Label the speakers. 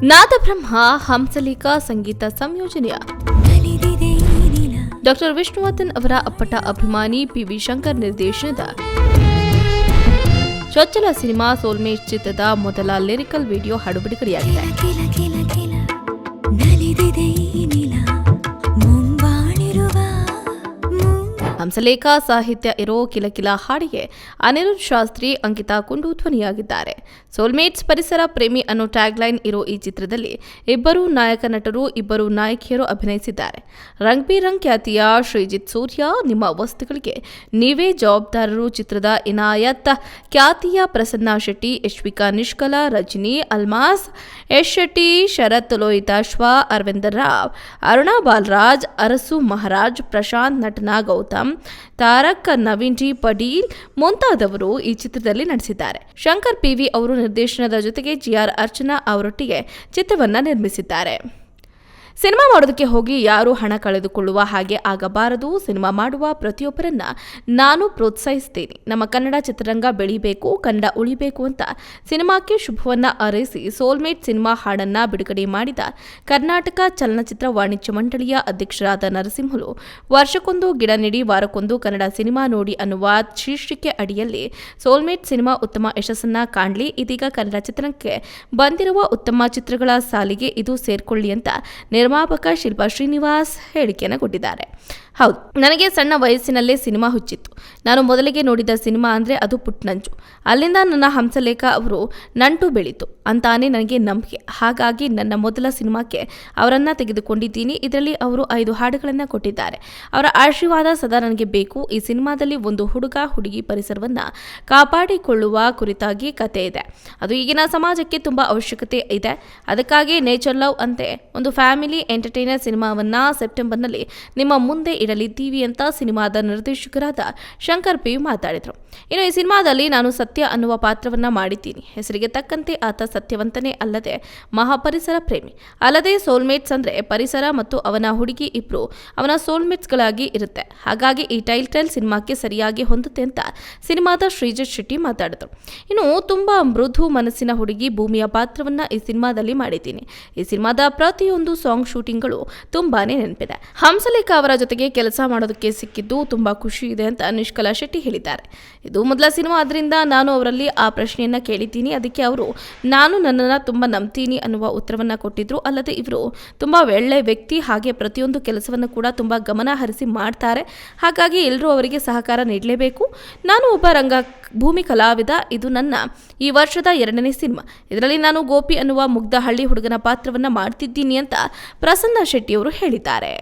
Speaker 1: ನಾದಬ್ರಹ್ಮ ಹಂಸಲೇಖ ಸಂಗೀತ ಸಂಯೋಜನೆಯ ಡಾಕ್ಟರ್ ವಿಷ್ಣುವರ್ಧನ್ ಅವರ ಅಪ್ಪಟ ಅಭಿಮಾನಿ ಪಿ.ವಿ. ಶಂಕರ್ ನಿರ್ದೇಶನದ ಚೊಚ್ಚಲ ಸಿನಿಮಾ ಸೋಲ್ಮೇಟ್ ಚಿತ್ರದ ಮೊದಲ ಲಿರಿಕಲ್ ವಿಡಿಯೋ ಹಾಡು ಬಿಡುಗಡೆಯಾಗಿದೆ. ಹಂಸಲೇಖ ಸಾಹಿತ್ಯ ಇರೋ ಕಿಲಕಿಲ ಹಾಡಿಗೆ ಅನಿರುದ್ಧ್ ಶಾಸ್ತ್ರಿ, ಅಂಕಿತಾ ಕುಂಡು ಧ್ವನಿಯಾಗಿದ್ದಾರೆ. ಸೋಲ್ಮೇಟ್ಸ್ ಪರಿಸರ ಪ್ರೇಮಿ ಅನ್ನೋ ಟ್ಯಾಗ್ಲೈನ್ ಇರೋ ಈ ಚಿತ್ರದಲ್ಲಿ ಇಬ್ಬರು ನಾಯಕ ನಟರು, ಇಬ್ಬರು ನಾಯಕಿಯರು ಅಭಿನಯಿಸಿದ್ದಾರೆ. ರಂಗ್ ಬಿರಂಗ್ ಖ್ಯಾತಿಯ ಶ್ರೀಜಿತ್ ಸೂರ್ಯ, ನಿಮ್ಮ ವಸ್ತುಗಳಿಗೆ ನೀವೇ ಜವಾಬ್ದಾರರು ಚಿತ್ರದ ಇನಾಯತ್, ಖ್ಯಾತಿಯ ಪ್ರಸನ್ನ ಶೆಟ್ಟಿ, ಯಶ್ವಿಕಾ ನಿಷ್ಕಲ, ರಜನಿ ಅಲ್ಮಾಸ್, ಯಶ್ ಶೆಟ್ಟಿ, ಶರತ್ ಲೋಹಿತಾಶ್ವ, ಅರವಿಂದ ರಾವ್, ಅರುಣಾ ಬಾಲರಾಜ್, ಅರಸು ಮಹಾರಾಜ್, ಪ್ರಶಾಂತ್ ನಟನ ಗೌತಮ್, ತಾರಕ್, ನವೀನ್ ಜಿ ಪಡೀಲ್ ಮುಂತಾದವರು ಈ ಚಿತ್ರದಲ್ಲಿ ನಟಿಸಿದ್ದಾರೆ. ಶಂಕರ್ ಪಿ.ವಿ. ಅವರು ನಿರ್ದೇಶನದ ಜೊತೆಗೆ ಜಿ.ಆರ್. ಅರ್ಚನಾ ಅವರೊಟ್ಟಿಗೆ ಚಿತ್ರವನ್ನ ನಿರ್ಮಿಸಿದ್ದಾರೆ. ಸಿನಿಮಾ ಮಾಡೋದಕ್ಕೆ ಹೋಗಿ ಯಾರೂ ಹಣ ಕಳೆದುಕೊಳ್ಳುವ ಹಾಗೆ ಆಗಬಾರದು. ಸಿನಿಮಾ ಮಾಡುವ ಪ್ರತಿಯೊಬ್ಬರನ್ನ ನಾನು ಪ್ರೋತ್ಸಾಹಿಸ್ತೇನೆ. ನಮ್ಮ ಕನ್ನಡ ಚಿತ್ರರಂಗ ಬೆಳಿಬೇಕು, ಕನ್ನಡ ಉಳಿಬೇಕು ಅಂತ ಸಿನಿಮಾಕ್ಕೆ ಶುಭವನ್ನ ಹಾರೈಸಿ ಸೋಲ್ಮೇಟ್ ಸಿನಿಮಾ ಹಾಡನ್ನ ಬಿಡುಗಡೆ ಮಾಡಿದ ಕರ್ನಾಟಕ ಚಲನಚಿತ್ರ ವಾಣಿಜ್ಯ ಮಂಡಳಿಯ ಅಧ್ಯಕ್ಷರಾದ ನರಸಿಂಹಲು, ವರ್ಷಕ್ಕೊಂದು ಗಿಡ ನೆಡಿ ವಾರಕ್ಕೊಂದು ಕನ್ನಡ ಸಿನಿಮಾ ನೋಡಿ ಅನ್ನುವ ಶೀರ್ಷಿಕೆ ಅಡಿಯಲ್ಲಿ ಸೋಲ್ಮೇಟ್ ಸಿನಿಮಾ ಉತ್ತಮ ಯಶಸ್ಸನ್ನ ಕಾಣಲಿ, ಇದೀಗ ಕನ್ನಡ ಚಿತ್ರಕ್ಕೆ ಬಂದಿರುವ ಉತ್ತಮ ಚಿತ್ರಗಳ ಸಾಲಿಗೆ ಇದು ಸೇರ್ಕೊಳ್ಳಿ ಅಂತ ನಿರ್ಮಾಪಕ ಶಿಲ್ಪಾ ಶ್ರೀನಿವಾಸ್ ಹೇಳಿಕೆಯನ್ನು ಕೊಟ್ಟಿದ್ದಾರೆ. ಹೌದು, ನನಗೆ ಸಣ್ಣ ವಯಸ್ಸಿನಲ್ಲೇ ಸಿನಿಮಾ ಹುಚ್ಚಿತ್ತು. ನಾನು ಮೊದಲಿಗೆ ನೋಡಿದ ಸಿನಿಮಾ ಅಂದರೆ ಅದು ಪುಟ್ನಂಚು. ಅಲ್ಲಿಂದ ನನ್ನ ಹಂಸಲೇಖ ಅವರು ನಂಟು ಬೆಳೀತು ಅಂತಾನೆ ನನಗೆ ನಂಬಿಕೆ. ಹಾಗಾಗಿ ನನ್ನ ಮೊದಲ ಸಿನಿಮಾಕ್ಕೆ ಅವರನ್ನು ತೆಗೆದುಕೊಂಡಿದ್ದೀನಿ. ಇದರಲ್ಲಿ ಅವರು 5 ಹಾಡುಗಳನ್ನು ಕೊಟ್ಟಿದ್ದಾರೆ. ಅವರ ಆಶೀರ್ವಾದ ಸದಾ ನನಗೆ ಬೇಕು. ಈ ಸಿನಿಮಾದಲ್ಲಿ ಒಂದು ಹುಡುಗ ಹುಡುಗಿ ಪರಿಸರವನ್ನು ಕಾಪಾಡಿಕೊಳ್ಳುವ ಕುರಿತಾಗಿ ಕತೆ ಇದೆ. ಅದು ಈಗಿನ ಸಮಾಜಕ್ಕೆ ತುಂಬ ಅವಶ್ಯಕತೆ ಇದೆ. ಅದಕ್ಕಾಗಿ ನೇಚರ್ ಲವ್ ಅಂತೆ ಒಂದು ಫ್ಯಾಮಿಲಿ ಎಂಟರ್ಟೈನರ್ ಸಿನಿಮಾವನ್ನು ಸೆಪ್ಟೆಂಬರ್ನಲ್ಲಿ ನಿಮ್ಮ ಮುಂದೆ ಇಡಲಿದ್ದೀವಿ ಅಂತ ಸಿನಿಮಾದ ನಿರ್ದೇಶಕರಾದ ಶಂಕರ್ ಪಿ ಮಾತಾಡಿದರು. ಇನ್ನು ಈ ಸಿನಿಮಾದಲ್ಲಿ ನಾನು ಸತ್ಯ ಅನ್ನುವ ಪಾತ್ರವನ್ನ ಮಾಡಿದ್ದೀನಿ. ಹೆಸರಿಗೆ ತಕ್ಕಂತೆ ಆತ ಸತ್ಯವಂತನೇ ಅಲ್ಲದೆ ಮಹಾಪರಿಸರ ಪ್ರೇಮಿ. ಅಲ್ಲದೆ ಸೋಲ್ಮೇಟ್ಸ್ ಅಂದ್ರೆ ಪರಿಸರ ಮತ್ತು ಅವನ ಹುಡುಗಿ ಇಬ್ರು ಅವನ ಸೋಲ್ಮೇಟ್ಸ್ಗಳಾಗಿ ಇರುತ್ತೆ. ಹಾಗಾಗಿ ಈ ಟೈಟಲ್ ಸಿನಿಮಾಕ್ಕೆ ಸರಿಯಾಗಿ ಹೊಂದುತ್ತೆ ಅಂತ ಸಿನಿಮಾದ ಶ್ರೀಜಿತ್ ಶೆಟ್ಟಿ ಮಾತಾಡಿದರು. ಇನ್ನು ತುಂಬಾ ಮೃದು ಮನಸ್ಸಿನ ಹುಡುಗಿ ಭೂಮಿಯ ಪಾತ್ರವನ್ನ ಈ ಸಿನಿಮಾದಲ್ಲಿ ಮಾಡಿದ್ದೀನಿ. ಈ ಸಿನಿಮಾದ ಪ್ರತಿಯೊಂದು ಸಾಂಗ್ ಶೂಟಿಂಗ್ಗಳು ತುಂಬಾನೇ ನೆನಪಿದೆ. ಹಂಸಲೇಖ ಅವರ ಜೊತೆಗೆ ಕೆಲಸ ಮಾಡೋದಕ್ಕೆ ಸಿಕ್ಕಿದ್ದು ತುಂಬಾ ಖುಷಿ ಇದೆ ಅಂತ ನಿಷ್ಕಲಾ ಶೆಟ್ಟಿ ಹೇಳಿದ್ದಾರೆ. ಇದು ಮೊದಲ ಸಿನಿಮಾ, ಅದರಿಂದ ನಾನು ಅವರಲ್ಲಿ ಆ ಪ್ರಶ್ನೆಯನ್ನ ಕೇಳಿದ್ದೀನಿ. ಅದಕ್ಕೆ ಅವರು ನಾನು ನನ್ನನ್ನು ತುಂಬಾ ನಂಬ್ತೀನಿ ಅನ್ನುವ ಉತ್ತರವನ್ನ ಕೊಟ್ಟಿದ್ರು. ಅಲ್ಲದೆ ಇವರು ತುಂಬಾ ಒಳ್ಳೆ ವ್ಯಕ್ತಿ, ಹಾಗೆ ಪ್ರತಿಯೊಂದು ಕೆಲಸವನ್ನು ಕೂಡ ತುಂಬಾ ಗಮನ ಹರಿಸಿ ಮಾಡ್ತಾರೆ. ಹಾಗಾಗಿ ಎಲ್ಲರೂ ಅವರಿಗೆ ಸಹಕಾರ ನೀಡಲೇಬೇಕು. ನಾನು ಒಬ್ಬ ರಂಗಭೂಮಿ ಕಲಾವಿದ. ಇದು ನನ್ನ ಈ ವರ್ಷದ 2ನೇ ಸಿನಿಮಾ. ಇದರಲ್ಲಿ ನಾನು ಗೋಪಿ ಅನ್ನುವ ಮುಗ್ಧ ಹಳ್ಳಿ ಹುಡುಗನ ಪಾತ್ರವನ್ನ ಮಾಡ್ತಿದ್ದೀನಿ ಅಂತ ಪ್ರಸನ್ನ ಶೆಟ್ಟಿ ಅವರು ಹೇಳಿದ್ದಾರೆ.